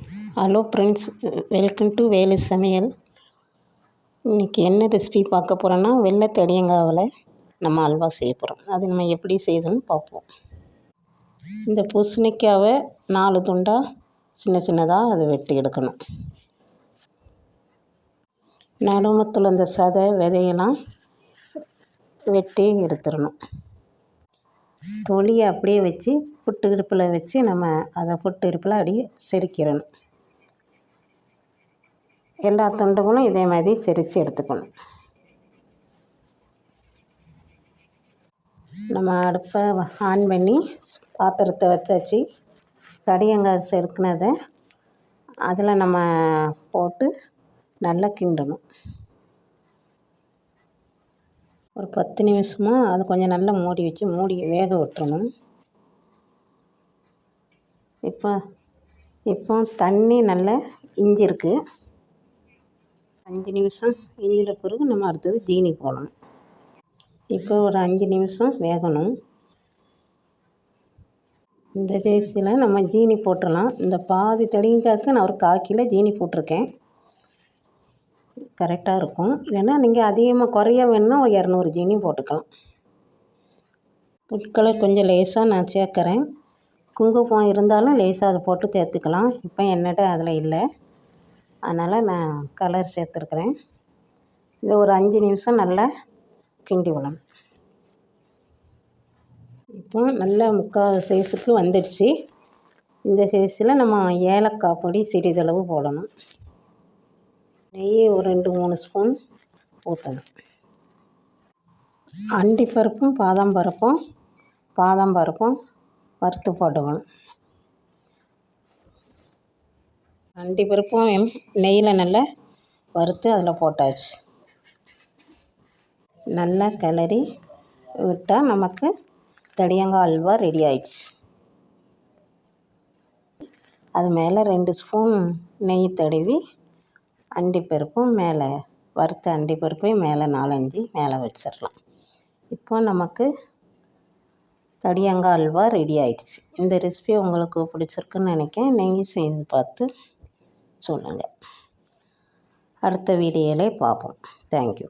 Hello friends, welcome to Velu சமையல். இன்றைக்கி என்ன ரெசிபி பார்க்க போகிறோன்னா, வெள்ளை தடியங்காவில் நம்ம அல்வா செய்ய போகிறோம். அது நம்ம எப்படி செய்யுதுன்னு பார்ப்போம். இந்த பூசணிக்காவை 4 துண்டாக சின்ன சின்னதாக அதை வெட்டி எடுக்கணும். நடுமத்தில் இந்த சதை விதையெல்லாம் வெட்டி எடுத்துடணும். தொலியை அப்படியே வச்சு புட்டு இடுப்பில் வச்சு நம்ம அதை புட்டு இடுப்பில் அப்படியே செரிக்கிறணும். எல்லா துண்டுகளும் இதே மாதிரி செரித்து எடுத்துக்கணும். நம்ம அடுப்பை ஆன் பண்ணி பாத்திரத்தை வச்சு தடியங்காய் செருக்குனதை அதில் நம்ம போட்டு நல்லா கிண்டணும். ஒரு 10 நிமிஷமாக அது கொஞ்சம் நல்லா மூடி வேக விட்டுறணும். இப்போ தண்ணி நல்லா இஞ்சிருக்கு. 5 நிமிஷம் இஞ்சின பிறகு நம்ம அடுத்தது ஜீனி போடணும். இப்போ ஒரு 5 நிமிஷம் வேகணும். இந்த தேசியில் நம்ம ஜீனி போட்டுடலாம். இந்த பாதி தடியங்காய்க்கு நான் ஒரு 1/4 கிலோ ஜீனி போட்டிருக்கேன். கரெக்டாக இருக்கும். இல்லைன்னா நீங்கள் அதிகமாக குறைய வேணுன்னா ஒரு 200 ஜீனி போட்டுக்கலாம். புட்களை கொஞ்சம் லேசாக நான் சேர்க்குறேன். குங்குமம் இருந்தாலும் லேசாக அதை போட்டு சேர்த்துக்கலாம். இப்போ என்னட்ட அதில் இல்லை, அதனால் நான் கலர் சேர்த்துருக்குறேன். இதை ஒரு 5 நிமிஷம் நல்லா கிண்டி விடணும். இப்போ நல்லா 3/4 சைஸுக்கு வந்துடுச்சு. இந்த சைஸில் நம்ம ஏலக்காய் பொடி சிறிதளவு போடணும். நெய் ஒரு 2-3 ஸ்பூன் ஊற்றணும். அண்டிப்பருப்பும் பாதாம் பருப்பும் வறுத்து போட்டுக்கணும். அண்டிப்பருப்பும் நெய்யில் நல்லா வறுத்து அதில் போட்டாச்சு. நல்லா கிளறி விட்டால் நமக்கு தடியங்காய் அல்வா ரெடி ஆயிடுச்சு. அது மேலே 2 ஸ்பூன் நெய் தடவி அண்டிப்பருப்பும் மேலே வறுத்த அண்டிப்பருப்பையும் மேலே 4-5 மேலே வச்சிடலாம். இப்போ நமக்கு தடியங்காய் அல்வா ரெடி ஆயிடுச்சு. இந்த ரெசிபி உங்களுக்கு பிடிச்சிருக்குன்னு நினைக்கிறேன். நீங்கள் செய்து பார்த்து சொல்லுங்கள். அடுத்த வீடியோவில் பார்ப்போம். தேங்க்யூ.